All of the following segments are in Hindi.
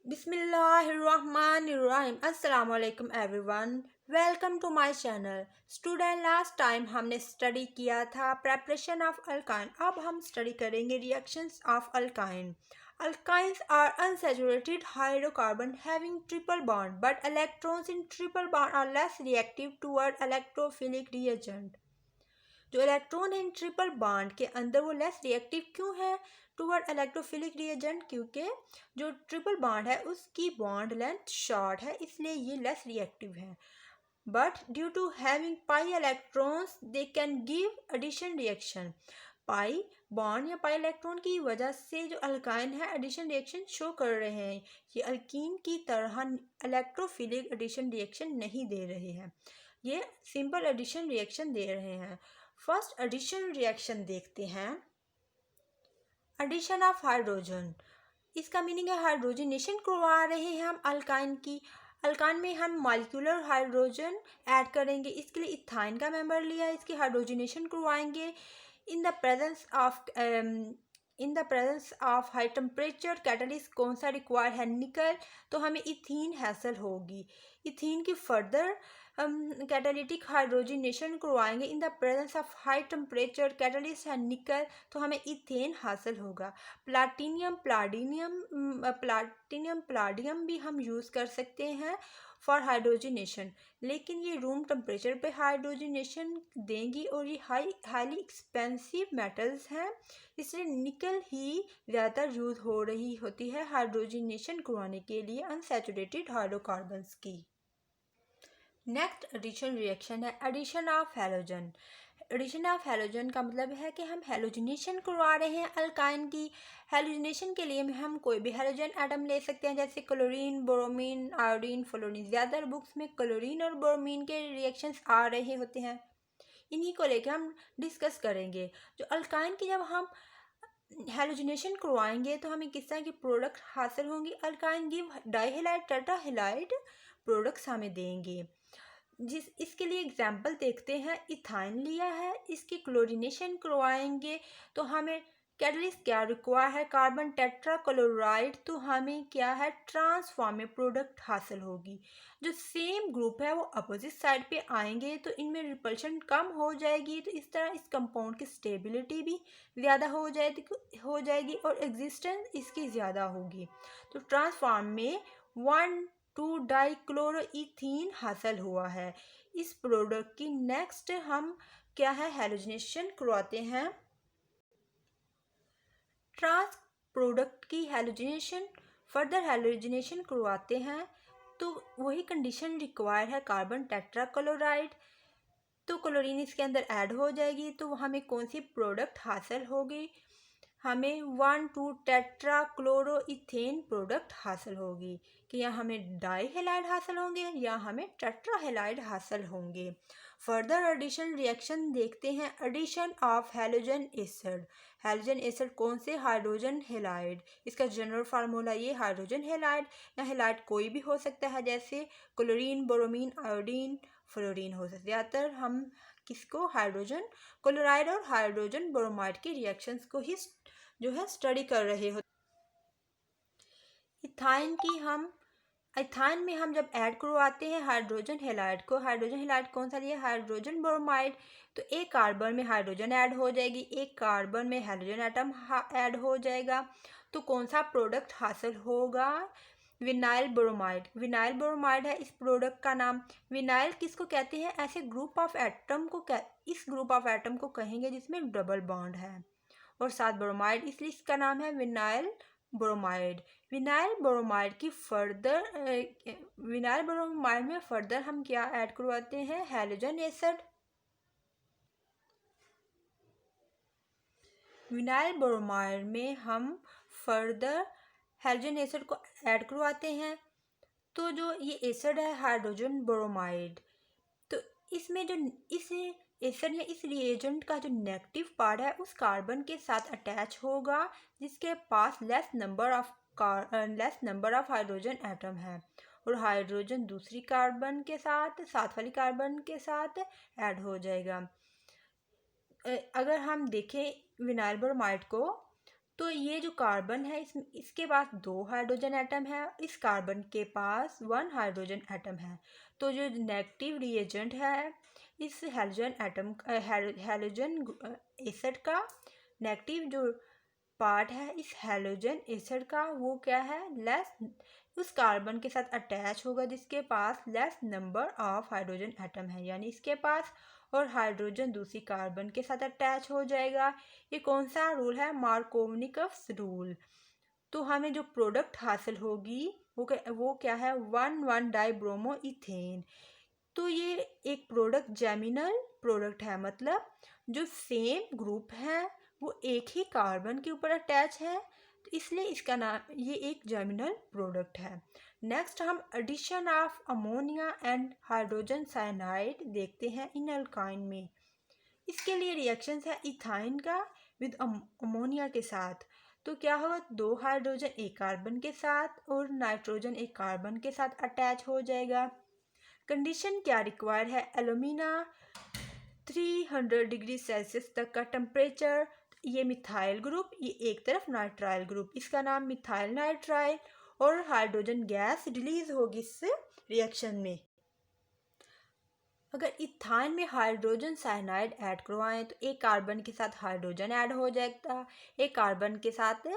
बिस्मिल्लाहिर्रहमानिर्रहीम। अस्सलाम वालेकुम everyone, welcome to my channel. Student, last time हमने स्टडी किया था प्रेपरेशन ऑफ अल्काइन। अब हम स्टडी करेंगे reactions of alkyne. Alkynes are unsaturated hydrocarbon having triple bond, but electrons in triple bond are less reactive toward electrophilic reagent. जो इलेक्ट्रॉन इन ट्रिपल बॉन्ड के अंदर वो लेस रिएक्टिव क्यों है टूवर्ड इलेक्ट्रोफिलिक रिएजेंट? क्योंकि जो ट्रिपल बॉन्ड है उसकी बॉन्ड लेंथ शॉर्ट है, इसलिए ये लेस रिएक्टिव है। But due to having pi electrons they can give addition reaction. Pi bond या पाई इलेक्ट्रॉन की वजह से जो अल्काइन है एडिशन रिएक्शन शो कर रहे हैं। ये अल्कीन की तरह इलेक्ट्रोफिलिक एडिशन रिएक्शन नहीं दे रहे हैं, ये सिंपल एडिशन रिएक्शन दे रहे हैं। फर्स्ट एडिशन रिएक्शन देखते हैं। एडिशन ऑफ हाइड्रोजन, इसका मीनिंग है हाइड्रोजनेशन करवा रहे हैं हम अल्काइन की। अल्काइन में हम मॉलिक्यूलर हाइड्रोजन ऐड करेंगे, इसके लिए इथाइन का मेंबर लिया, इसकी हाइड्रोजनेशन करवाएंगे। In the presence of high temperature catalyst कौन सा रिक्वायर्ड है? निकल। तो हमें इथीन हासिल होगी। इथीन की फर्दर कैटालिटिक हाइड्रोजनेशन करवाएंगे। In the presence of high temperature catalyst है निकल, तो हमें इथेन हासिल होगा। प्लाटिनियम भी हम यूज़ कर सकते हैं फॉर हाइड्रोजनेशन, लेकिन ये रूम टेम्परेचर पे हाइड्रोजनेशन देंगी और ये हाईली एक्सपेंसिव मेटल्स हैं, इसलिए निकल ही ज़्यादातर यूज़ हो रही होती है हाइड्रोजनेशन करवाने के लिए अनसैचुरेटेड हाइड्रोकार्बन्स की। नेक्स्ट एडिशन रिएक्शन है addition of halogen. Addition of halogen का मतलब है कि हम हैलोजनेशन करवा रहे हैं अल्काइन की। हैलोजनेशन के लिए हम कोई भी हैलोजन एटम ले सकते हैं, जैसे क्लोरीन, ब्रोमीन, आयोडीन, फ्लोरीन। ज़्यादातर बुक्स में क्लोरीन और ब्रोमीन के रिएक्शंस आ रहे होते हैं, इन्हीं को लेकर हम डिस्कस करेंगे। जो अल्काइन की जब हम हैलोजनेशन करवाएंगे तो हमें किस तरह के प्रोडक्ट हासिल होंगे? अल्काइन गिव डाईहेलाइड टेट्राहेलाइड प्रोडक्ट्स हमें देंगे। इसके लिए एग्जाम्पल देखते हैं। इथाइन लिया है, इसकी क्लोरीनेशन करवाएंगे तो हमें कैटलिस्ट क्या रिक्वायर है? Carbon tetrachloride. तो हमें क्या है? ट्रांसफॉर्म प्रोडक्ट हासिल होगी। जो सेम ग्रुप है वो अपोजिट साइड पे आएंगे तो इनमें रिपल्शन कम हो जाएगी, तो इस तरह इस कंपाउंड की स्टेबिलिटी भी ज़्यादा हो जाएगी और एग्जिस्टेंस इसकी ज़्यादा होगी। तो ट्रांसफॉर्म में 1,2-डाइक्लोरोइथीन हासिल हुआ है। इस प्रोडक्ट की नेक्स्ट हम क्या है? हैलोजनेशन करवाते हैं। ट्रांस प्रोडक्ट की हैलोजनेशन फर्दर हैलोजनेशन करवाते हैं तो वही कंडीशन रिक्वायर है कार्बन टेट्राक्लोराइड। तो क्लोरीन इसके अंदर ऐड हो जाएगी तो हमें कौन सी प्रोडक्ट हासिल होगी? हमें 1,2-टेट्राक्लोरोइथेन प्रोडक्ट हासिल होगी। कि या हमें डाईहेलाइड हासिल होंगे या हमें टेट्राहेलाइड हासिल होंगे। फर्दर एडिशन रिएक्शन देखते हैं। Addition of halogen acid. Halogen acid कौन से? Hydrogen halide. इसका जनरल फार्मूला ये हाइड्रोजन हेलाइड, या हेलाइड कोई भी हो सकता है, जैसे क्लोरीन, ब्रोमीन, आयोडीन, फ्लोरीन हो सकता है। ज़्यादातर हम किसको? हाइड्रोजन क्लोराइड और हाइड्रोजन ब्रोमाइड के रिएक्शंस को ही जो है स्टडी कर रहे हो। इथाइन में हम जब ऐड करवाते हैं हाइड्रोजन हेलाइड को, हाइड्रोजन हेलाइड कौन सा लिया? Hydrogen bromide. तो एक कार्बन में हाइड्रोजन ऐड हो जाएगी, एक कार्बन में हाइड्रोजन एटम ऐड हो जाएगा, तो कौन सा प्रोडक्ट हासिल होगा? Vinyl bromide. विनाइल ब्रोमाइड है इस प्रोडक्ट का नाम। विनाइल किसको कहते हैं? ऐसे ग्रुप ऑफ एटम को इस ग्रुप ऑफ एटम को कहेंगे जिसमें डबल बॉन्ड है और साथ ब्रोमाइड, इसलिए इसका नाम है विनाइल ब्रोमाइड। विनाइल ब्रोमाइड में फर्दर हम क्या ऐड करवाते हैं? Halogen acid. विनाइल ब्रोमाइड में हम फर्दर हैलोजन एसिड को ऐड करवाते हैं। तो जो ये एसिड है हाइड्रोजन ब्रोमाइड, तो इसमें जो इस एसिड या इस रिएजेंट का जो नेगेटिव पार्ट है उस कार्बन के साथ अटैच होगा जिसके पास less number of hydrogen atom है, और हाइड्रोजन दूसरी कार्बन के साथ वाली कार्बन के साथ ऐड हो जाएगा। अगर हम देखें विनाइल ब्रोमाइड को तो ये जो कार्बन है इसके पास 2 हाइड्रोजन एटम है, इस कार्बन के पास 1 हाइड्रोजन एटम है। तो जो नेगेटिव रिएजेंट है इस हैलोजन एसिड का, नेगेटिव जो पार्ट है इस हैलोजन एसिड का, वो क्या है, लेस, उस कार्बन के साथ अटैच होगा जिसके पास less number of hydrogen atom है, यानी इसके पास, और हाइड्रोजन दूसरी कार्बन के साथ अटैच हो जाएगा। ये कौन सा रूल है, मार्कोवनिकस रूल। तो हमें जो प्रोडक्ट हासिल होगी वो क्या है, 1,1 डाइब्रोमो इथेन। तो ये एक प्रोडक्ट जेमिनल प्रोडक्ट है, मतलब जो सेम ग्रुप है वो एक ही कार्बन के ऊपर अटैच है, तो इसलिए इसका नाम, ये एक जेमिनल प्रोडक्ट है। नेक्स्ट हम addition of ammonia and hydrogen cyanide देखते हैं इन अल्काइन में। इसके लिए रिएक्शंस है इथाइन का विद अमोनिया के साथ। तो क्या होगा, 2 हाइड्रोजन एक कार्बन के साथ और नाइट्रोजन एक कार्बन के साथ अटैच हो जाएगा। कंडीशन क्या रिक्वायर है, एल्यूमिना 300 डिग्री सेल्सियस तक का टेम्परेचर। ये मिथाइल ग्रुप, ये एक तरफ नाइट्राइल ग्रुप, इसका नाम मिथाइल नाइट्राइल, और हाइड्रोजन गैस रिलीज होगी इस रिएक्शन में। अगर इथाइन में हाइड्रोजन साइनाइड ऐड करवाएं तो एक कार्बन के साथ हाइड्रोजन ऐड हो जाएगा, एक कार्बन के साथ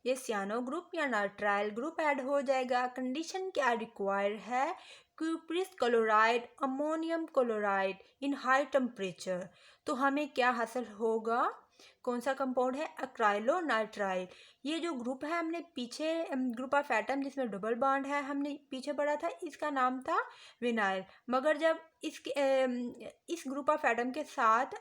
ये सियानो ग्रुप या नाइट्राइल ग्रुप ऐड हो जाएगा। कंडीशन क्या रिक्वायर है, cuprous chloride ammonium chloride in high temperature. तो हमें क्या हासिल होगा, कौन सा कंपाउंड है, अक्राइलो नाइट्राइल। ये जो ग्रुप है हमने पीछे, ग्रुप ऑफ एटम जिसमें डबल बॉन्ड है, हमने पीछे पढ़ा था, इसका नाम था विनाइल। मगर जब इस ग्रुप ऑफ एटम के साथ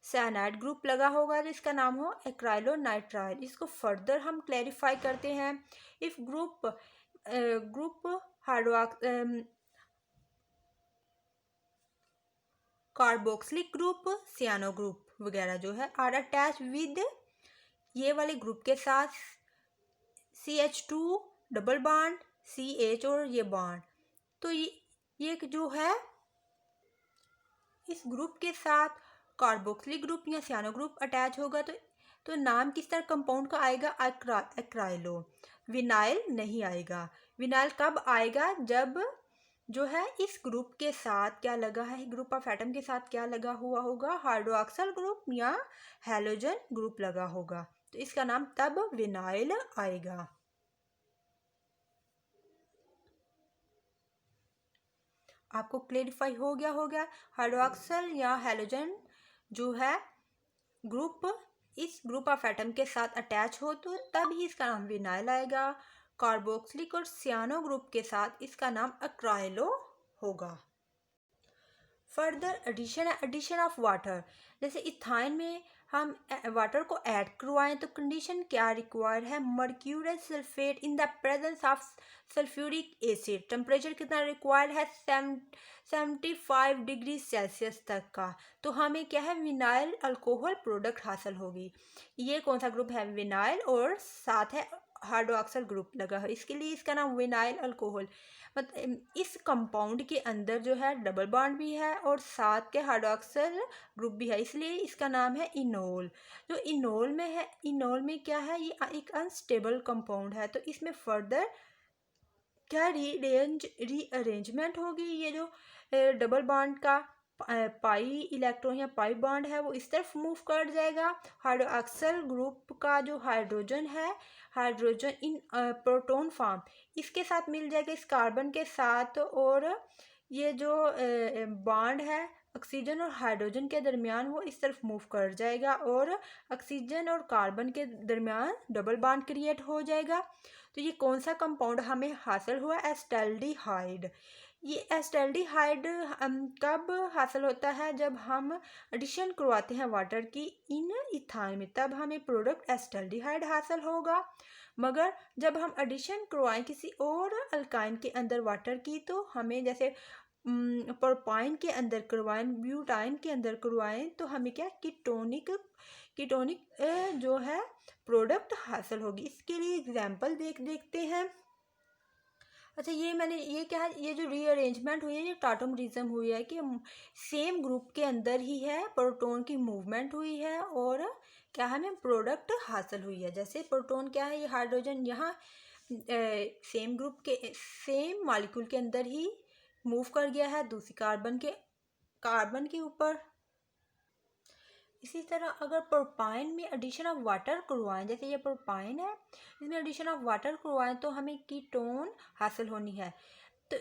साइनाइड ग्रुप लगा होगा तो इसका नाम हो एक्राइलो नाइट्राइल। इसको फर्दर हम क्लैरिफाई करते हैं। If group carboxylic group, cyano group वगैरह जो है आर अटैच विद ये वाले ग्रुप के साथ CH2 डबल बॉन्ड CH और ये बॉन्ड, तो ये जो है इस ग्रुप के साथ कार्बोक्सिलिक ग्रुप या सियानो ग्रुप अटैच होगा तो नाम किस तरह कंपाउंड का आएगा, एक्राइलो। विनाइल नहीं आएगा। विनाइल कब आएगा, जब जो है इस ग्रुप के साथ क्या लगा है, ग्रुप ऑफ एटम के साथ क्या लगा हुआ होगा, हाइड्रोक्सिल ग्रुप या हैलोजन ग्रुप लगा होगा, तो इसका नाम तब विनाइल आएगा। आपको क्लेरिफाई हो गया हाइड्रोक्सिल या हैलोजन जो है ग्रुप इस ग्रुप ऑफ एटम के साथ अटैच हो तो तब ही इसका नाम विनाइल आएगा। कार्बोक्सिलिक और सियानो ग्रुप के साथ इसका नाम एक्राइलो होगा। फर्दर एडिशन ऑफ वाटर, जैसे इथाइन में हम वाटर को ऐड करवाएं तो कंडीशन क्या रिक्वायर है, mercurius sulphate in the presence of sulphuric acid. Temperature कितना रिक्वायर्ड है, 75 डिग्री सेल्सियस तक का। तो हमें क्या है, विनाइल अल्कोहल प्रोडक्ट हासिल होगी। ये कौन सा ग्रुप है, विनाइल, और साथ है हाइड्रोक्सिल ग्रुप लगा है, इसके लिए इसका नाम विनाइल अल्कोहल। मतलब इस कंपाउंड के अंदर जो है डबल बॉन्ड भी है और साथ के हाइड्रोक्सिल ग्रुप भी है, इसलिए इसका नाम है इनोल। जो इनोल में है, इनोल में क्या है, ये एक अनस्टेबल कंपाउंड है, तो इसमें फर्दर क्या रीअरेंजमेंट होगी। ये जो डबल बॉन्ड का पाई इलेक्ट्रॉन या पाई बॉन्ड है वो इस तरफ मूव कर जाएगा। हाइड्रोक्सिल ग्रुप का जो हाइड्रोजन है, हाइड्रोजन इन प्रोटॉन फॉर्म इसके साथ मिल जाएगा इस कार्बन के साथ, और ये जो बॉन्ड है ऑक्सीजन और हाइड्रोजन के दरमियान वो इस तरफ मूव कर जाएगा और ऑक्सीजन और कार्बन के दरमियान डबल बॉन्ड क्रिएट हो जाएगा। तो ये कौन सा कंपाउंड हमें हासिल हुआ, एस्टल्डिहाइड। ये एस्टल्डिहाइड कब हासिल होता है, जब हम एडिशन करवाते हैं वाटर की इन इथाइन में, तब हमें प्रोडक्ट एस्टल्डिहाइड हासिल होगा। मगर जब हम एडिशन करवाएं किसी और अल्काइन के अंदर वाटर की, तो हमें जैसे प्रोपाइन के अंदर करवाएं, ब्यूटाइन के अंदर करवाएं, तो हमें क्या कीटोनिक जो है प्रोडक्ट हासिल होगी। इसके लिए एग्जाम्पल देखते हैं। अच्छा, ये क्या है, ये जो रीअरेंजमेंट हुई है, ये टाटोमरिज्म हुई है कि सेम ग्रुप के अंदर ही है प्रोटॉन की मूवमेंट हुई है और क्या हमें प्रोडक्ट हासिल हुई है। जैसे प्रोटॉन क्या है, ये हाइड्रोजन यहाँ सेम ग्रुप के सेम मॉलिक्यूल के अंदर ही मूव कर गया है दूसरी कार्बन के ऊपर। इसी तरह अगर प्रोपाइन में एडिशन ऑफ वाटर करवाएं, जैसे ये प्रोपाइन है, इसमें एडिशन ऑफ वाटर करवाएं तो हमें कीटोन हासिल होनी है। तो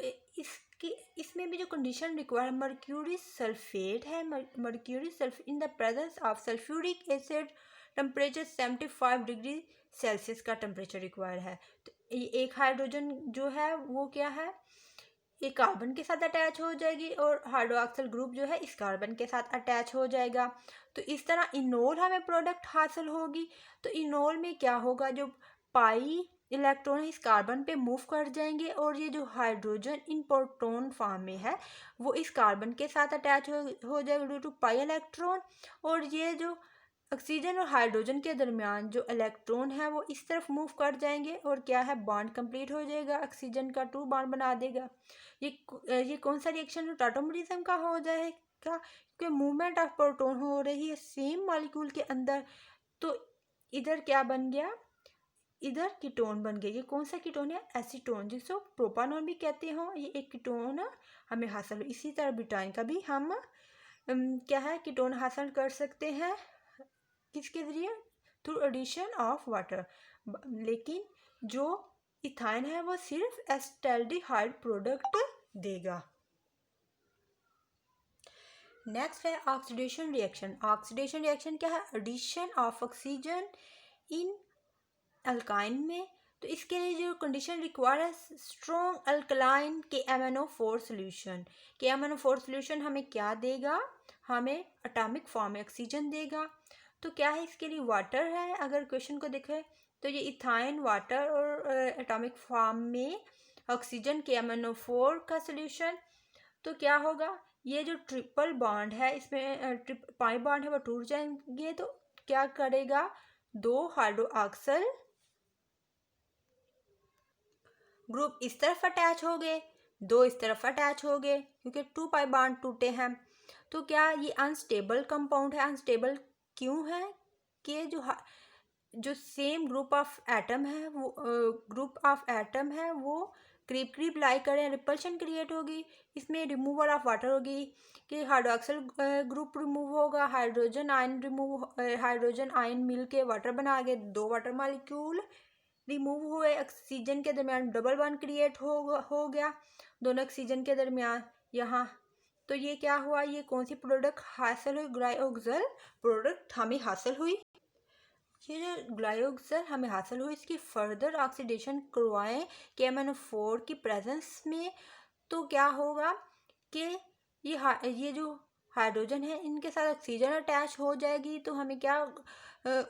इसमें भी जो कंडीशन रिक्वायर मर्क्यूरी सल्फेट है, mercury sulphate in the presence of sulphuric acid, temperature 75 degree Celsius का टेम्परेचर रिक्वायर है। तो एक हाइड्रोजन जो है वो क्या है, ये कार्बन के साथ अटैच हो जाएगी और हाइड्रोक्सिल ग्रुप जो है इस कार्बन के साथ अटैच हो जाएगा। तो इस तरह इनोल हमें प्रोडक्ट हासिल होगी। तो इनोल में क्या होगा, जो पाई इलेक्ट्रॉन इस कार्बन पे मूव कर जाएंगे और ये जो हाइड्रोजन इन प्रोटॉन फॉर्म में है वो इस कार्बन के साथ अटैच हो जाएगा ड्यू टू पाई इलेक्ट्रॉन। और ये जो ऑक्सीजन और हाइड्रोजन के दरमियान जो इलेक्ट्रॉन है वो इस तरफ मूव कर जाएंगे और क्या है, बॉन्ड कंप्लीट हो जाएगा, ऑक्सीजन का 2 बॉन्ड बना देगा। ये कौन सा रिएक्शन टाटोमेरिज्म का हो जाएगा, क्योंकि मूवमेंट ऑफ प्रोटॉन हो रही है सेम मॉलिक्यूल के अंदर। तो इधर क्या बन गया, इधर कीटोन बन गया। ये कौन सा कीटोन है, एसीटोन, जिसको प्रोपानॉन भी कहते हो। ये एक कीटोन हमें हासिल। इसी तरह ब्यूटाइन का भी हम क्या है, कीटोन हासिल कर सकते हैं किसके जरिए, थ्रू एडिशन ऑफ वाटर। लेकिन जो इथाइन है वो सिर्फ एस्टैल्डिहाइड प्रोडक्ट देगा। नेक्स्ट है ऑक्सीडेशन रिएक्शन। ऑक्सीडेशन रिएक्शन क्या है, addition of oxygen in alkyne में। तो इसके लिए जो कंडीशन रिक्वायर है, strong alkaline KMnO4 solution. KMnO4 solution हमें क्या देगा, हमें एटॉमिक फॉर्म में ऑक्सीजन देगा। तो क्या है, इसके लिए वाटर है। अगर क्वेश्चन को देखें तो ये इथाइन वाटर और एटॉमिक फॉर्म में ऑक्सीजन KMnO4 का सोल्यूशन। तो क्या होगा, ये जो ट्रिपल बॉन्ड है इसमें पाई बॉन्ड है वो टूट जाएंगे। तो क्या करेगा, 2 हाइड्रोक्सिल ग्रुप इस तरफ अटैच हो गए, 2 इस तरफ अटैच हो गए क्योंकि 2 पाई बॉन्ड टूटे हैं। तो क्या ये अनस्टेबल कंपाउंड है। अनस्टेबल क्यों है कि जो सेम ग्रुप ऑफ एटम है वो करीब करीब लाई करें, रिपल्शन क्रिएट होगी, इसमें रिमूवल ऑफ वाटर होगी कि हाइड्रोक्सिल ग्रुप रिमूव होगा, हाइड्रोजन आयन मिल के वाटर बना के 2 वाटर मॉलिक्यूल रिमूव हुए, ऑक्सीजन के दरमियान डबल बॉन्ड क्रिएट हो गया दोनों ऑक्सीजन के दरमियान यहाँ। तो ये क्या हुआ, ये कौन सी प्रोडक्ट हासिल हुई, ग्लाइओक्सिल प्रोडक्ट हमें हासिल हुई। ये जो ग्लाइओक्सिल हमें हासिल हुई इसकी फर्दर ऑक्सीडेशन करवाएं KMnO4 की प्रेजेंस में। तो क्या होगा कि ये जो हाइड्रोजन है इनके साथ ऑक्सीजन अटैच हो जाएगी तो हमें क्या,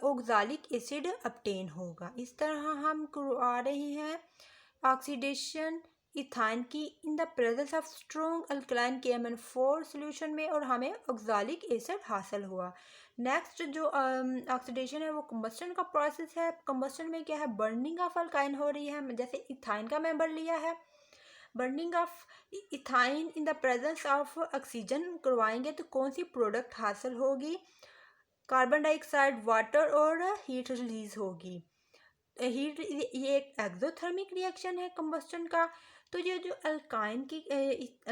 ऑक्सैलिक एसिड ऑब्टेन होगा। इस तरह हम करवा रहे हैं ऑक्सीडेशन इथाइन की in the presence of strong alkaline KMnO4 solution में और हमें ऑक्सैलिक एसिड हासिल हुआ। नेक्स्ट जो ऑक्सीडेशन है वो कंबस्टन का प्रोसेस है। कंबस्टन में क्या है, बर्निंग ऑफ अल्काइन हो रही है। जैसे इथाइन का मेंबर लिया है, burning of ethyne in the presence of oxygen करवाएंगे तो कौन सी प्रोडक्ट हासिल होगी, कार्बन डाइऑक्साइड, वाटर और हीट रिलीज होगी। ये एक एक्सोथर्मिक रिएक्शन है कंबस्टन का। तो ये जो अल्काइन की